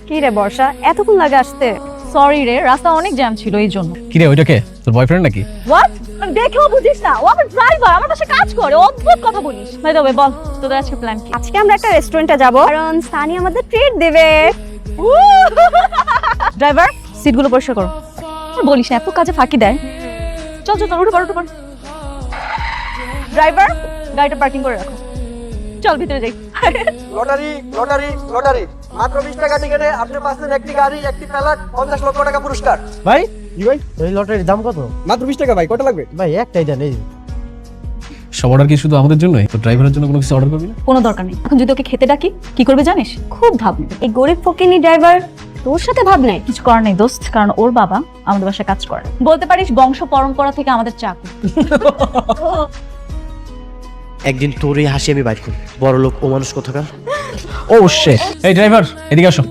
কি রে বর্ষা, এতক্ষণ লাগে আসতে? সরি রে, রাস্তা অনেক জ্যাম ছিল এই জন্য। কি রে, ওইটাকে তোর বয়ফ্রেন্ড নাকি? হোয়াট? দেখেও বুঝিস না, ও আমার ড্রাইভার, আমার পাশে কাজ করে, অদ্ভুত কথা বলিস। বাই দ্য ওয়ে, বল তোদের আজকে প্ল্যান কি? আজকে আমরা একটা রেস্টুরেন্টে যাব, কারণ সানি আমাদের ট্রিট দেবে। ড্রাইভার, সিটগুলো পরিষ্কার করো। আর বলিস না, এত কাজে ফাঁকি দেয়। চল চল চল, উঠে পড় উঠে পড়। ড্রাইভার, গাড়িটা পার্কিং করে রাখো। চল ভিতরে যাই। লটারি লটারি লটারি, মাত্র 20 টাকা টিকেটে আপনি পাচ্ছেন একটি গাড়ি, একটি প্যালাট, 50 লক্ষ টাকা পুরস্কার। ভাই কি ভাই, এই লটারির দাম কত? মাত্র 20 টাকা ভাই, কত লাগবে? ভাই একটাই দেন। এই সব অর্ডার কি শুধু আমাদের জন্যই? তো ড্রাইভারের জন্য কোনো কিছু অর্ডার করবি না? কোনো দরকার নেই। এখন যদি ওকে খেতে ডাকি, কি করবে জানিস? খুব ভাব নেবে। এই গরিব ফকিনি ড্রাইভার তোর সাথে ভাব নাই? কিছু করার নেই দোস্ত, কারণ ওর বাবা আমাদের বাসায় কাজ করে। বলতে পারিস বংশ পরম্পরা থেকে আমাদের চাকু। একদিন তোর এই হাসি আমি বাইর করি, বড় লোক ও মানুষ কোথাকার। ও শিট। এই ড্রাইভার, এদিকে আসো।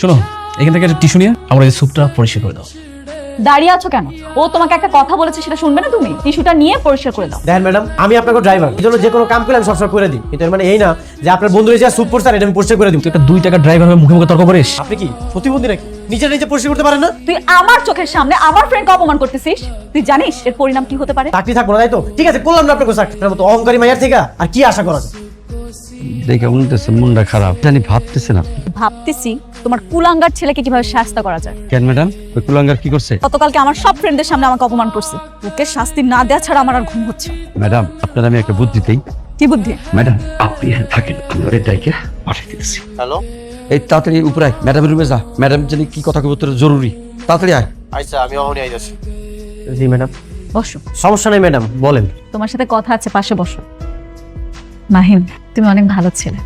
শোনো, এখান থেকে একটা টিস্যু নিয়ে আমরা এই স্যুপটা পরিষ্কার করে দাও। দাঁড়িয়ে আছো কেন? ও তোমাকে একটা কথা বলেছে, সেটা শুনবে না তুমি? টিস্যুটা নিয়ে পরিষ্কার করে দাও। দেখেন ম্যাডাম, আমি আপনাকে ড্রাইভার, এই জন্য যে কোনো কাম করলে আমি সবসময় করে দিই, কিন্তু এর মানে এই না যে আপনার বন্ধুরা যা স্যুপ পড়ছে এটা আমি পরিষ্কার করে দিই। তুই একটা 2 টাকার ড্রাইভার হয়ে মুখে মুখে তর্ক করিস? আপনি কি প্রতিবন্ধী নাকি? নিজে নিজে পরিষ্কার করতে পারেন না? তুই আমার চোখের সামনে আমার ফ্রেন্ডকে অপমান করতেছিস। তুই জানিস এর পরিণাম কি হতে পারে? চাকরি থাকবো না, তাই তো? ঠিক আছে, করলাম না আপনাকে চাকরি। আপনার মতো অহংকারী মাইয়ার থেকে আর কি আশা করা যায়? দেখে উনতেছে মনটা খারাপ, জানি ভাবতেছে না। ভাবতেছি তোমার কুলাঙ্গার ছেলেকে কিভাবে শাস্তি করা যায়। কেন ম্যাডাম, ওই কুলাঙ্গার কি করছে? গতকালকে আমার সব ফ্রেন্ডদের সামনে আমাকে অপমান করছে। ওকে শাস্তি না দেওয়া ছাড়া আমার আর ঘুম হচ্ছে না। ম্যাডাম, আপনার আমি একটা বুদ্ধি দেই। কি বুদ্ধি? ম্যাডাম, আপনি এখানে থাকেন, আমি ওর ডাইকে পাঠিয়ে দিয়েছি। হ্যালো, এই তাড়াতাড়ি উপরে আয়, ম্যাডামের রুমে যা। ম্যাডাম জানি কি কথা কইব, তোর জরুরি। তাড়াতাড়ি আয়। আচ্ছা আমি অহনি আইতাছি। জি ম্যাডাম। বসো। সমস্যা নেই ম্যাডাম, বলেন। তোমার সাথে কথা আছে, পাশে বসো। মাহিম, তুমি অনেক ভালো ছেলে।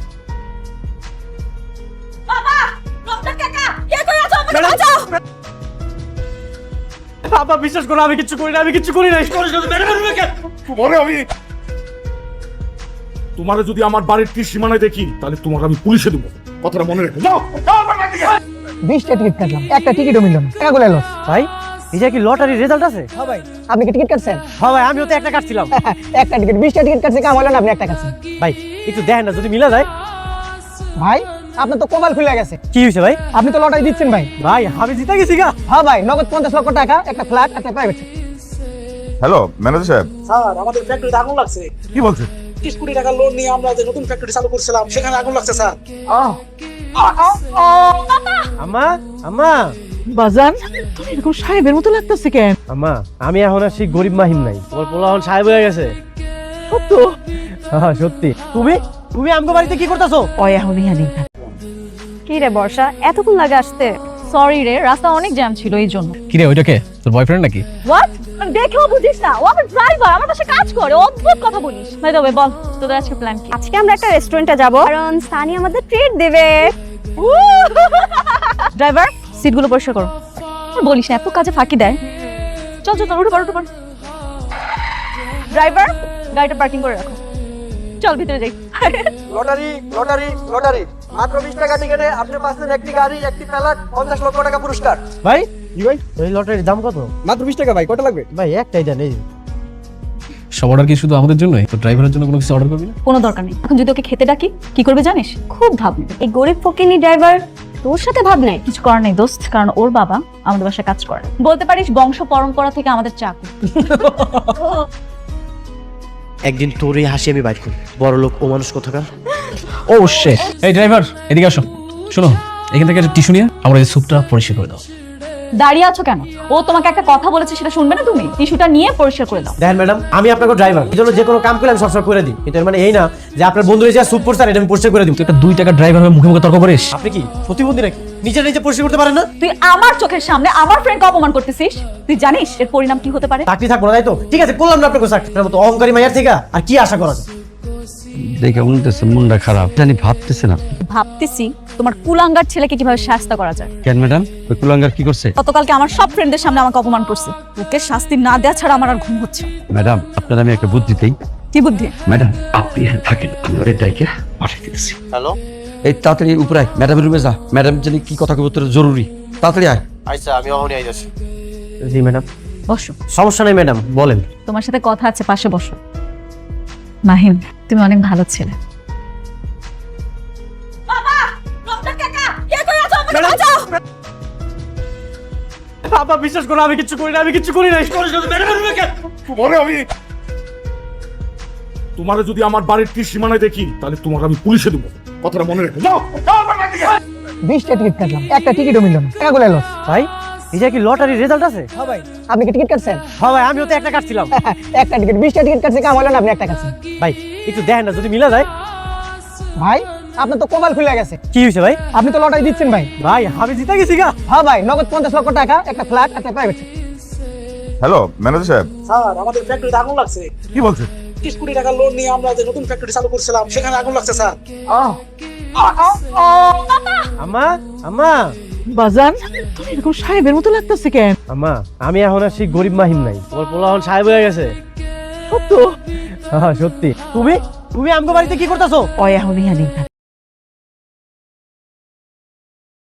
বাবা বিশ্বাস করো, আমি কিচ্ছু করি না, আমি কিচ্ছু করি না। তোমার যদি আমার বাড়ির কি সীমানায় দেখি, তাহলে তোমাকে আমি পুলিশে দেবো। কথাটা মনে রেখো। যাও 20টা টিকিট কাটলাম, একটা টিকিটও মিলল না, টাকাগুলো এলো। ভাই, এই যে কি লটারির রেজাল্ট আছে? হ্যাঁ ভাই, আপনি কি টিকিট কাটছেন? হ্যাঁ ভাই, আমিও তো একটা কাটছিলাম। একটা টিকিট, 20টা টিকিট কাটছে, কাম হলো না, আপনি একটা কাটছেন। ভাই একটু দেখেন না, যদি মিলা যায়। ভাই আপনার তো কপাল খুলে গেছে, কি হয়েছে ভাই? আপনি তো লটারি দিচ্ছেন ভাই। ভাই আমি জিতে গেছি গা। হ্যাঁ ভাই, নগদ 50 লক্ষ টাকা, একটা ফ্ল্যাট, একটা প্রাইভেট। হ্যালো ম্যানেজার সাহেব। স্যার, আমাদের ফ্যাক্টরিতে আগুন লাগছে। কি বলছেন? 30 কোটি টাকা লোন নিয়ে আমরা যে নতুন ফ্যাক্টরি চালু করছিলাম, সেখানে আগুন লাগছে স্যার। আম্মা, আম্মা, বাজান তুমি এরকম সাহেবের মতো লাগতেছে কেন? আম্মা, আমি এখন আর সেই গরিব মাহিম নাই, তোমার পোলা এখন সাহেব হয়ে গেছে। সত্য? হ্যাঁ সত্যি। তুমি তুমি আমগো বাড়িতে কি করতেছো? ওই এখন ইহানি। কি রে বর্ষা, এতক্ষণ লাগে আসতে? সরি রে, রাস্তা অনেক জ্যাম ছিল এই জন্য। কি রে, ওইটাকে তোর বয়ফ্রেন্ড নাকি? হোয়াট? দেখেও বুঝিস না, ও আমার ড্রাইভার, আমার পাশে কাজ করে, অদ্ভুত কথা বলিস। বাই দ্য ওয়ে, বল তোদের আজকে প্ল্যান কি? আজকে আমরা একটা রেস্টুরেন্টে যাব, কারণ সানি আমাদের ট্রিট দেবে। ড্রাইভার, সিটগুলো পরিষ্কার করো। আর বলিস না, এত কাজে ফাঁকি দেয়। চল চল চল, উঠে পড় উঠে পড়। ড্রাইভার, গাড়িটা পার্কিং করে রাখো। চল ভিতরে যাই। লটারি লটারি লটারি, মাত্র 20 টাকা টিকেটে আপনি পাচ্ছেন একটি গাড়ি, একটি প্যালাট, 50 লক্ষ টাকা পুরস্কার। ভাই কি ভাই, এই লটারির দাম কত? মাত্র 20 টাকা ভাই, কত লাগবে? ভাই একটাই দেন। এই সব অর্ডার কি শুধু আমাদের জন্যই? তো ড্রাইভারের জন্য কোনো কিছু অর্ডার করবি না? কোনো দরকার নেই। এখন যদি ওকে খেতে ডাকি, কি করবে জানিস? খুব ভাব নেবে। এই গরিব ফকিনি ড্রাইভার তোর সাথে ভাব নাই? কিছু করার নেই দোস্ত, কারণ ওর বাবা আমাদের বাসায় কাজ করে। বলতে পারিস বংশ পরম্পরা থেকে আমাদের চাকু। একদিন তোর এই হাসি আমি বাইর করি, বড় লোক ও মানুষ কোথাকার। ও শিট। এই ড্রাইভার, এদিকে আসো। শোনো, এখান থেকে একটা টিস্যু নিয়ে আমরা এই স্যুপটা পরিষ্কার করে দাও। দাঁড়িয়ে আছো কেন? ও তোমাকে একটা কথা বলেছে, সেটা শুনবে না তুমি? টিস্যুটা নিয়ে পরিষ্কার করে দাও। দেখেন ম্যাডাম, আমি আপনাকে ড্রাইভার, এই জন্য যে কোনো কাম করলে আমি সবসময় করে দিই, কিন্তু এর মানে এই না যে আপনার বন্ধুরা যা স্যুপ পড়ছে এটা আমি পরিষ্কার করে দিই। তুই একটা 2 টাকার ড্রাইভার হয়ে মুখে মুখে তর্ক করিস? আপনি কি প্রতিবন্ধী নাকি? নিজে নিজে পরিষ্কার করতে পারেন না? তুই আমার চোখের সামনে আমার ফ্রেন্ডকে অপমান করতেছিস। তুই জানিস এর পরিণাম কি হতে পারে? চাকরি থাকবো না, তাই তো? ঠিক আছে, করলাম না আপনাকে চাকরি। আপনার মতো অহংকারী মাইয়ার থেকে আর কি আশা করা যায়? দেখে উনতেছে মনটা খারাপ, জানি ভাবতেছে না। ভাবতেছি তোমার কুলাঙ্গার ছেলেকে কিভাবে শাস্তি করা যায়। কেন ম্যাডাম, ওই কুলাঙ্গার কি করছে? গতকালকে আমার সব ফ্রেন্ডদের সামনে আমাকে অপমান করছে। ওকে শাস্তি না দেওয়া ছাড়া আমার আর ঘুম হচ্ছে না। ম্যাডাম, আপনার আমি একটা বুদ্ধি দেই। কি বুদ্ধি? ম্যাডাম, আপনি এখানে থাকেন, আমি ওর ডাইকে পাঠিয়ে দিয়েছি। হ্যালো, এই তাড়াতাড়ি উপরে আয়, ম্যাডামের রুমে যা। ম্যাডাম জানি কি কথা কইব, তোর জরুরি। তাড়াতাড়ি আয়। আচ্ছা আমি অহনি আইতাছি। জি ম্যাডাম। বসো। সমস্যা নেই ম্যাডাম, বলেন। তোমার সাথে কথা আছে, পাশে বসো। মাহিম, তুমি অনেক ভালো ছেলে। বাবা, ডক্টর কাকা, কে কই আছো? আব্বা বিশ্বাস করো আমি কিচ্ছু করি না, আমি কিচ্ছু করি না। তোমারে আমি তোমারে যদি আমার বাড়ির কি সীমানায় দেখি তাহলে তোমাকে আমি পুলিশে দেবো, কথাটা মনে রেখো। যাও যাও বাড়ি থেকে। 20টা টিকিট কাটলাম, একটা টিকিটও মিলল না, টাকাগুলো এলো। ভাই এই যে কি লটারির রেজাল্ট আছে? হ্যাঁ ভাই, আপনি কি টিকিট কাটছেন? হ্যাঁ ভাই, আমিও তো একটা কাটছিলাম। একটা টিকিট, 20টা টিকিট কাটছে, কাম হলো না, আপনি একটা কাটছেন। ভাই একটু দেখেন না যদি মিলা যায়। ভাই আপনার তো কপাল খুলে গেছে, কি হয়েছে ভাই? আপনি তো লটারি দিচ্ছেন ভাই। ভাই আমি জিতে গেছি গা। হ্যাঁ ভাই, নগদ 50 লক্ষ টাকা, একটা ফ্ল্যাট, একটা প্রাইভেট। হ্যালো ম্যানেজার সাহেব, স্যার আমাদের ফ্যাক্টরিতে আগুন লাগছে। কি বলছেন? 30 কোটি টাকা লোন নিয়ে আমরা যে নতুন ফ্যাক্টরি চালু করছিলাম সেখানে আগুন লাগছে স্যার। আম্মা আম্মা বাজান তুমি এরকম সাহেবের মতো লাগতেছে কেন? আম্মা, আমি এখন আর সেই গরিব মাহিম নাই, তোমার পোলা এখন সাহেব হয়ে গেছে। সত্য? হ্যাঁ সত্যি। তুমি তুমি আমগো বাড়িতে কি করতেছো? ওই এখন ইহানি থাকে।